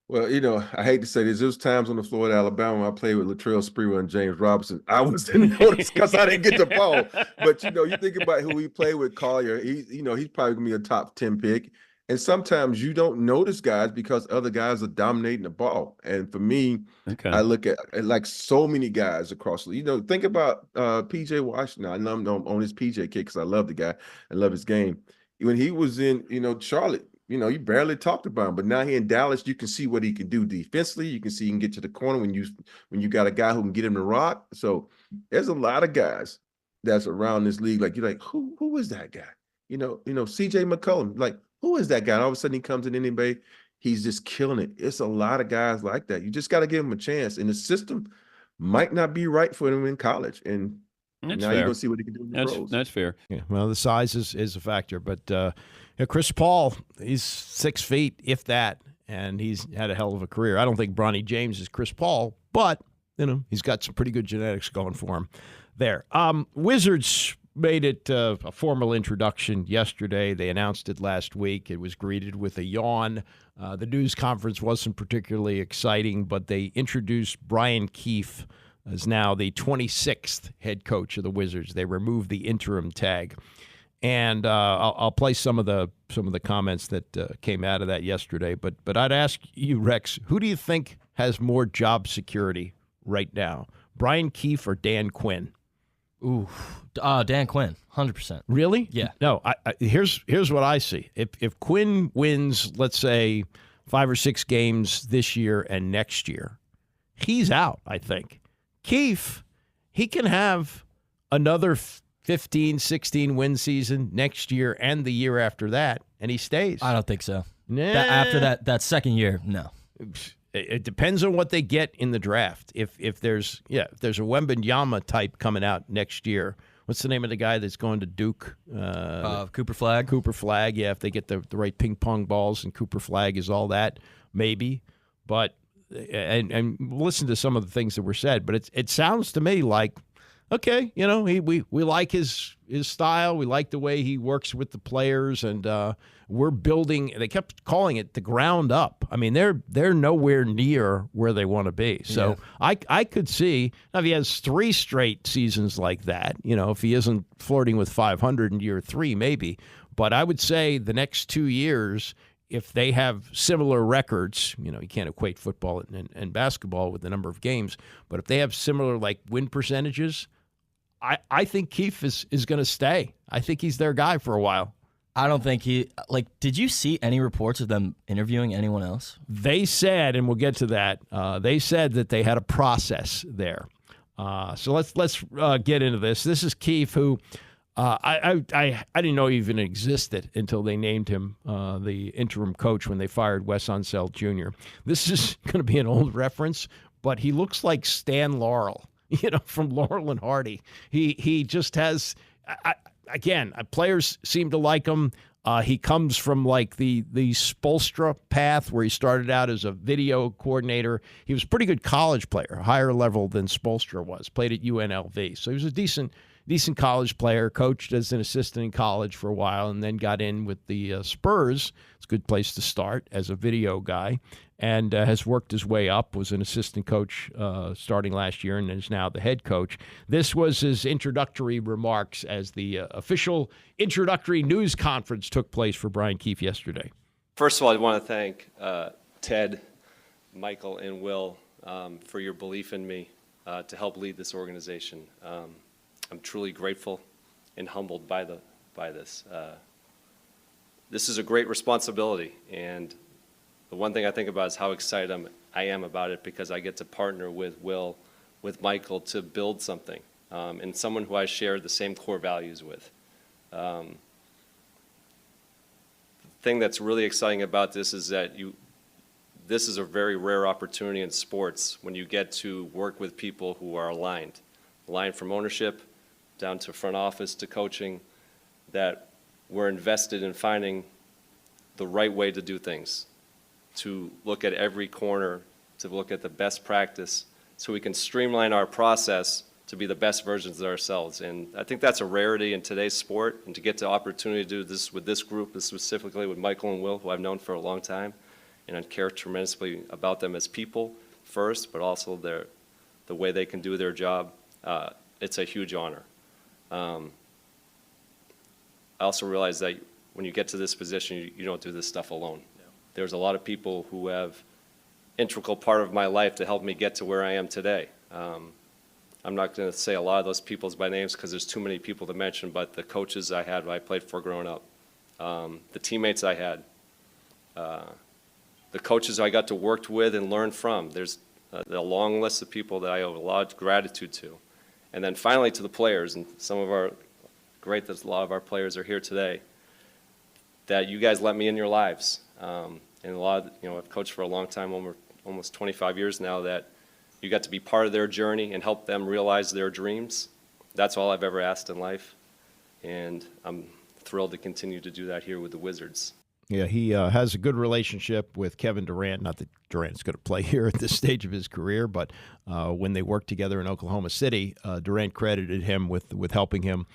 Well, I hate to say this. There was times on the floor at Alabama I played with Latrell Sprewell and James Robinson. I didn't notice because I didn't get the ball. But, you think about who he played with, Collier. He's probably going to be a top 10 pick. And sometimes you don't notice guys because other guys are dominating the ball. And for me, I look at like so many guys across the league. Think about P.J. Washington. I know I'm on his P.J. kick because I love the guy. I love his game. When he was in, Charlotte, you barely talked about him. But now here in Dallas, you can see what he can do defensively. You can see he can get to the corner when you got a guy who can get him to rock. So there's a lot of guys that's around this league. Like, you're like, who is that guy? C.J. McCollum, like, who is that guy? And all of a sudden he comes in the NBA, he's just killing it. It's a lot of guys like that. You just got to give him a chance. And the system might not be right for him in college. And now you're going to see what he can do in the pros. That's fair. Yeah, well, the size is a factor. But Chris Paul, he's 6 feet, if that, and he's had a hell of a career. I don't think Bronny James is Chris Paul, but, he's got some pretty good genetics going for him there. Wizards made it a formal introduction yesterday. They announced it last week. It was greeted with a yawn. The news conference wasn't particularly exciting, but they introduced Brian Keefe as now the 26th head coach of the Wizards. They removed the interim tag. And I'll play some of the comments that came out of that yesterday. But I'd ask you, Rex, who do you think has more job security right now, Brian Keefe or Dan Quinn? Ooh, Dan Quinn, 100%. Really? Yeah. No. Here's what I see. If Quinn wins, let's say 5 or 6 games this year and next year, he's out. I think Keefe, he can have another 15, 16 win season next year and the year after that, and he stays. I don't think so. Nah. After that second year, no. It depends on what they get in the draft. If there's a Wembanyama type coming out next year, what's the name of the guy that's going to Duke? Cooper Flagg. Cooper Flagg, yeah. If they get the right ping pong balls and Cooper Flagg is all that, maybe. But and listen to some of the things that were said. But it sounds to me like okay, we like his style. We like the way he works with the players, and we're building. They kept calling it the ground up. I mean, they're nowhere near where they want to be. So yeah. I could see now if he has 3 straight seasons like that. If he isn't flirting with 500 in year 3, maybe. But I would say the next 2 years, if they have similar records, you can't equate football and basketball with the number of games, but if they have similar win percentages, I think Keefe is going to stay. I think he's their guy for a while. I don't think did you see any reports of them interviewing anyone else? They said, and we'll get to that, they said that they had a process there. So let's get into this. This is Keefe, who I didn't know he even existed until they named him the interim coach when they fired Wes Unseld Jr. This is going to be an old reference, but he looks like Stan Laurel, from Laurel and Hardy. He just has, again, players seem to like him. He comes from the Spoelstra path where he started out as a video coordinator. He was a pretty good college player, a higher level than Spoelstra was, played at UNLV. So he was a decent college player, coached as an assistant in college for a while, and then got in with the Spurs. It's a good place to start as a video guy, and has worked his way up, was an assistant coach starting last year, and is now the head coach. This was his introductory remarks as the official introductory news conference took place for Brian Keefe yesterday. First of all, I want to thank Ted, Michael, and Will for your belief in me to help lead this organization. I'm truly grateful and humbled by this. This is a great responsibility, and the one thing I think about is how excited I am about it, because I get to partner with Will, with Michael, to build something, and someone who I share the same core values with. The thing that's really exciting about this is that this is a very rare opportunity in sports when you get to work with people who are aligned from ownership down to front office to coaching, that we're invested in finding the right way to do things, to look at every corner, to look at the best practice, so we can streamline our process to be the best versions of ourselves. And I think that's a rarity in today's sport, and to get the opportunity to do this with this group, specifically with Michael and Will, who I've known for a long time, and I care tremendously about them as people first, but also the way they can do their job. It's a huge honor. I also realize that when you get to this position, you don't do this stuff alone. Yeah. There's a lot of people who have integral part of my life to help me get to where I am today. I'm not going to say a lot of those people's by names because there's too many people to mention, but the coaches I had when I played for growing up, the teammates I had, the coaches I got to work with and learn from. There's a long list of people that I owe a lot of gratitude to. And then finally to the players, and great that a lot of our players are here today, that you guys let me in your lives. And a lot of, I've coached for a long time, almost 25 years now, that you got to be part of their journey and help them realize their dreams. That's all I've ever asked in life. And I'm thrilled to continue to do that here with the Wizards. Yeah, he has a good relationship with Kevin Durant. Not that Durant's going to play here at this stage of his career, but when they worked together in Oklahoma City, Durant credited him with helping him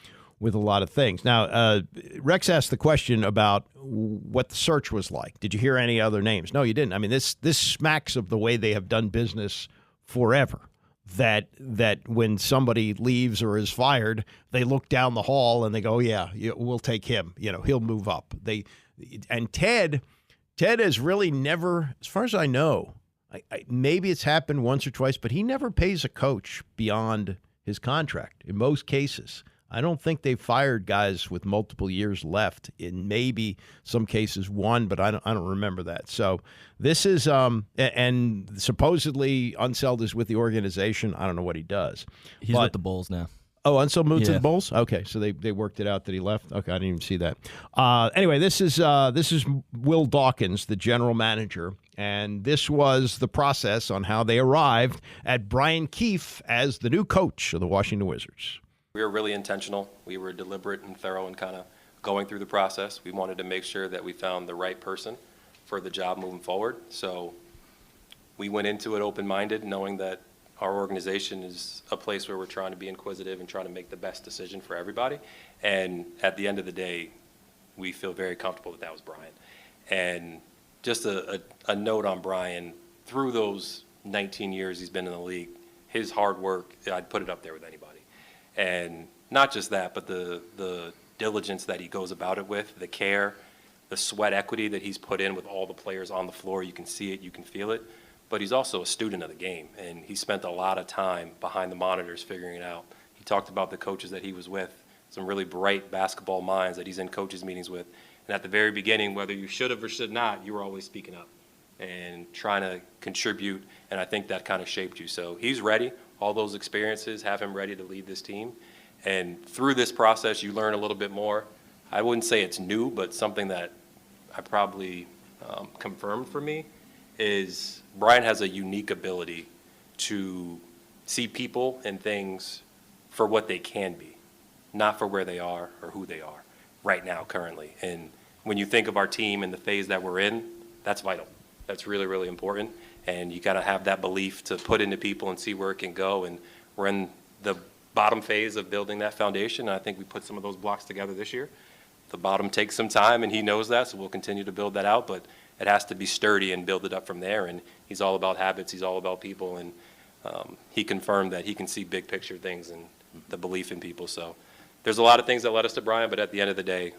with a lot of things. Now, Rex asked the question about what the search was like. Did you hear any other names? No, you didn't. I mean, this smacks of the way they have done business forever. That when somebody leaves or is fired, they look down the hall and they go, yeah, we'll take him. He'll move up. And Ted has really never, as far as I know, maybe it's happened once or twice, but he never pays a coach beyond his contract in most cases. I don't think they've fired guys with multiple years left. In maybe some cases one, but I don't remember that. So this is and supposedly Unseld is with the organization. I don't know what he does. He's with the Bulls now. Oh, Unseld moved to the Bulls? Okay, so they worked it out that he left. Okay, I didn't even see that. Anyway, this is Will Dawkins, the general manager, and this was the process on how they arrived at Brian Keefe as the new coach of the Washington Wizards. We were really intentional. We were deliberate and thorough in kind of going through the process. We wanted to make sure that we found the right person for the job moving forward. So we went into it open-minded, knowing that our organization is a place where we're trying to be inquisitive and trying to make the best decision for everybody. And at the end of the day, we feel very comfortable that was Brian. And just a note on Brian, through those 19 years he's been in the league, his hard work, I'd put it up there with anybody. And not just that, but the diligence that he goes about it with, the care, the sweat equity that he's put in with all the players on the floor. You can see it, you can feel it. But he's also a student of the game, and he spent a lot of time behind the monitors figuring it out. He talked about the coaches that he was with, some really bright basketball minds that he's in coaches' meetings with. And at the very beginning, whether you should have or should not, you were always speaking up and trying to contribute, and I think that kind of shaped you. So he's ready. All those experiences have him ready to lead this team. And through this process, you learn a little bit more. I wouldn't say it's new, but something that I probably confirmed for me is Brian has a unique ability to see people and things for what they can be, not for where they are or who they are right now, currently. And when you think of our team and the phase that we're in, that's vital. That's really, really important. And you got to have that belief to put into people and see where it can go. And we're in the bottom phase of building that foundation. And I think we put some of those blocks together this year. The bottom takes some time, and he knows that, so we'll continue to build that out. But it has to be sturdy and build it up from there. And he's all about habits. He's all about people. And he confirmed that he can see big picture things and the belief in people. So there's a lot of things that led us to Brian, but at the end of the day,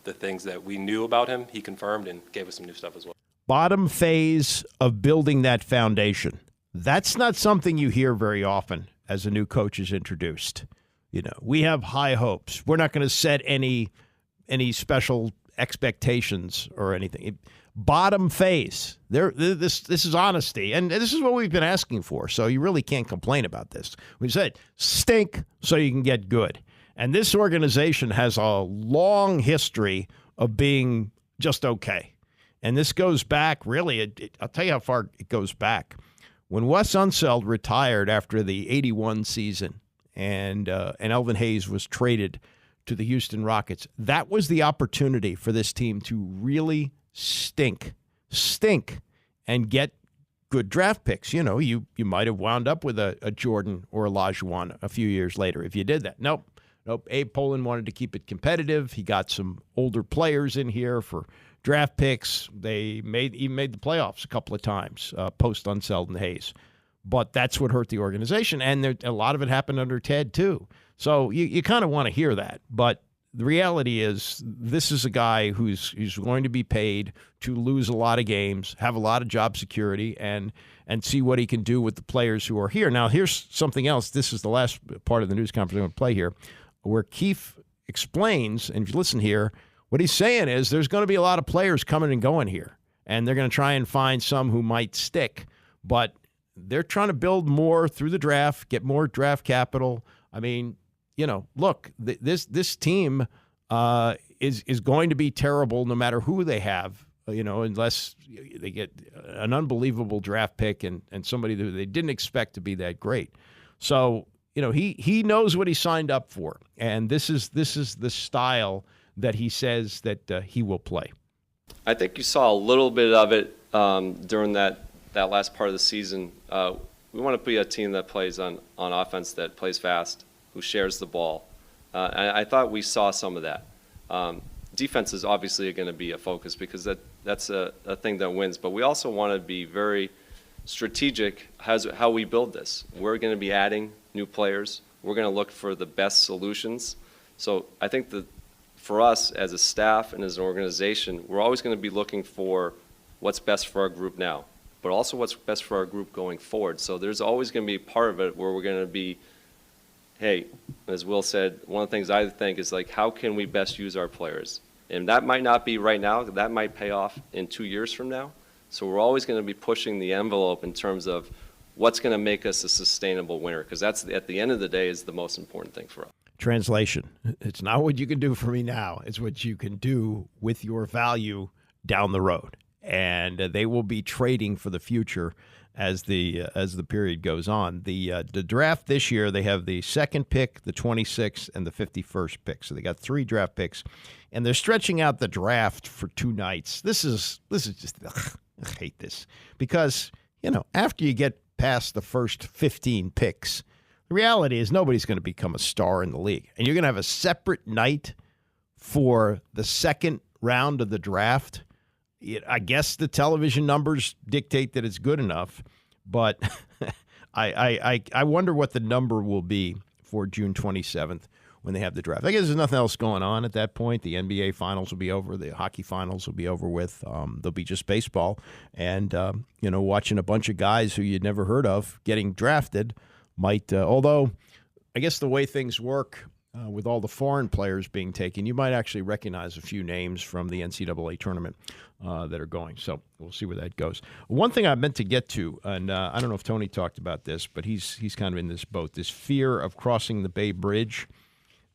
the things that we knew about him, he confirmed and gave us some new stuff as well. Bottom phase of building that foundation. That's not something you hear very often as a new coach is introduced. You know, we have high hopes. We're not going to set any special expectations or anything. Bottom phase. This is honesty, and this is what we've been asking for. So you really can't complain about this. We said stink so you can get good. And this organization has a long history of being just okay. And this goes back, really, I'll tell you how far it goes back. When Wes Unseld retired after the 81 season and Elvin Hayes was traded to the Houston Rockets, that was the opportunity for this team to really stink, and get good draft picks. You know, you might have wound up with a Jordan or a Olajuwon a few years later if you did that. Nope. Abe Pollin wanted to keep it competitive. He got some older players in here for draft picks. They even made the playoffs a couple of times post Unseld and Hayes. But that's what hurt the organization, and a lot of it happened under Ted too. So you kind of want to hear that. But the reality is this is a guy who's going to be paid to lose a lot of games, have a lot of job security, and see what he can do with the players who are here. Now, here's something else. This is the last part of the news conference I'm going to play here, where Keefe explains, and if you listen here, what he's saying is there's going to be a lot of players coming and going here, and they're going to try and find some who might stick. But they're trying to build more through the draft, get more draft capital. I mean, you know, look, this team is going to be terrible no matter who they have, you know, unless they get an unbelievable draft pick and somebody that they didn't expect to be that great. So, you know, he knows what he signed up for, and this is the style that he says that he will play. I think you saw a little bit of it during that last part of the season. We want to be a team that plays on offense, that plays fast, who shares the ball. And I thought we saw some of that. Defense is obviously going to be a focus because that's a thing that wins. But we also want to be very strategic how we build this. We're going to be adding new players. We're going to look for the best solutions. So I think that for us as a staff and as an organization, we're always going to be looking for what's best for our group now, but also what's best for our group going forward. So there's always going to be part of it where we're going to be, hey, as Will said, one of the things I think is like, how can we best use our players? And that might not be right now. That might pay off in 2 years from now. So we're always going to be pushing the envelope in terms of what's going to make us a sustainable winner, because that's, at the end of the day, is the most important thing for us. Translation: it's not what you can do for me now. It's what you can do with your value down the road. And they will be trading for the future as the period goes on. The draft this year, they have the second pick, the 26th, and the 51st pick. So they got 3 draft picks, and they're stretching out the draft for 2 nights. This is just I hate this because, you know, after you get past the first 15 picks. The reality is nobody's going to become a star in the league. And you're going to have a separate night for the second round of the draft. I guess the television numbers dictate that it's good enough, but I wonder what the number will be for June 27th when they have the draft. I guess there's nothing else going on at that point. The NBA finals will be over. The hockey finals will be over with. There'll be just baseball. And, watching a bunch of guys who you'd never heard of getting drafted might, although I guess the way things work with all the foreign players being taken, you might actually recognize a few names from the NCAA tournament that are going. So we'll see where that goes. One thing I meant to get to, and I don't know if Tony talked about this, but he's kind of in this boat, this fear of crossing the Bay Bridge.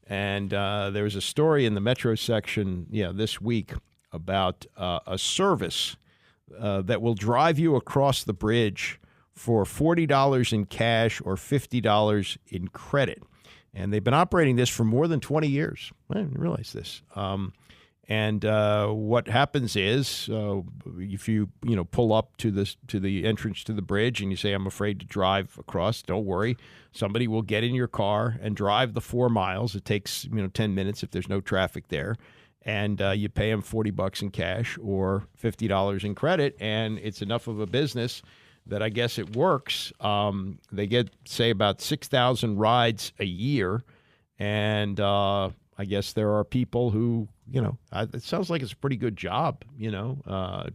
And there was a story in the Metro section this week about a service that will drive you across the bridge for $40 in cash or $50 in credit. And they've been operating this for more than 20 years. I didn't realize this. And what happens is if you pull up to the entrance to the bridge and you say, I'm afraid to drive across, don't worry. Somebody will get in your car and drive the 4 miles. It takes 10 minutes if there's no traffic there. And you pay them $40 in cash or $50 in credit, and it's enough of a business that I guess it works. They get, say, about 6,000 rides a year, and I guess there are people who, it sounds like it's a pretty good job,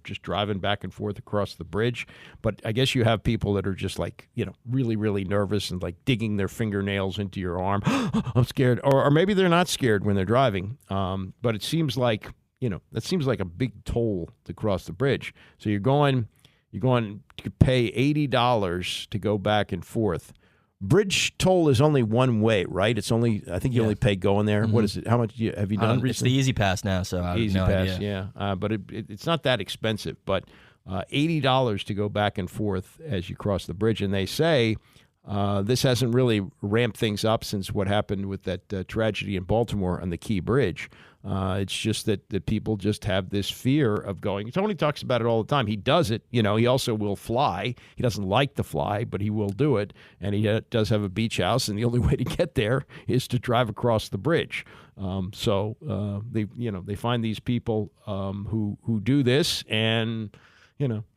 just driving back and forth across the bridge. But I guess you have people that are just like, really, really nervous and like digging their fingernails into your arm. I'm scared. Or maybe they're not scared when they're driving. But it seems like, that seems like a big toll to cross the bridge. So you're going to pay $80 to go back and forth. Bridge toll is only one way, right? It's only, I think you only pay going there. Mm-hmm. What is it? How much have you done recently? It's the Easy Pass now, so I have no idea. Yeah. But it's not that expensive. But $80 to go back and forth as you cross the bridge. And they say this hasn't really ramped things up since what happened with that tragedy in Baltimore on the Key Bridge. It's just that people just have this fear of going. Tony talks about it all the time. He does it. He also will fly. He doesn't like to fly, but he will do it. And he does have a beach house, and the only way to get there is to drive across the bridge. So they find these people who do this, and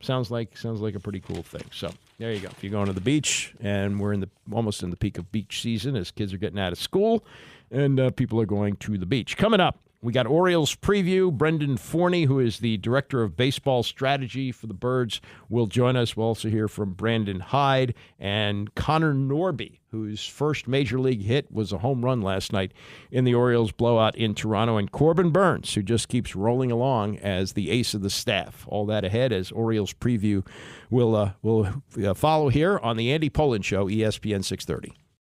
sounds like a pretty cool thing. So there you go. If you're going to the beach, and we're almost in the peak of beach season as kids are getting out of school, and people are going to the beach. Coming up, we got Orioles preview. Brendan Forney, who is the director of baseball strategy for the Birds, will join us. We'll also hear from Brandon Hyde and Connor Norby, whose first major league hit was a home run last night in the Orioles blowout in Toronto, and Corbin Burns, who just keeps rolling along as the ace of the staff. All that ahead as Orioles preview will follow here on the Andy Pollin Show, ESPN 630.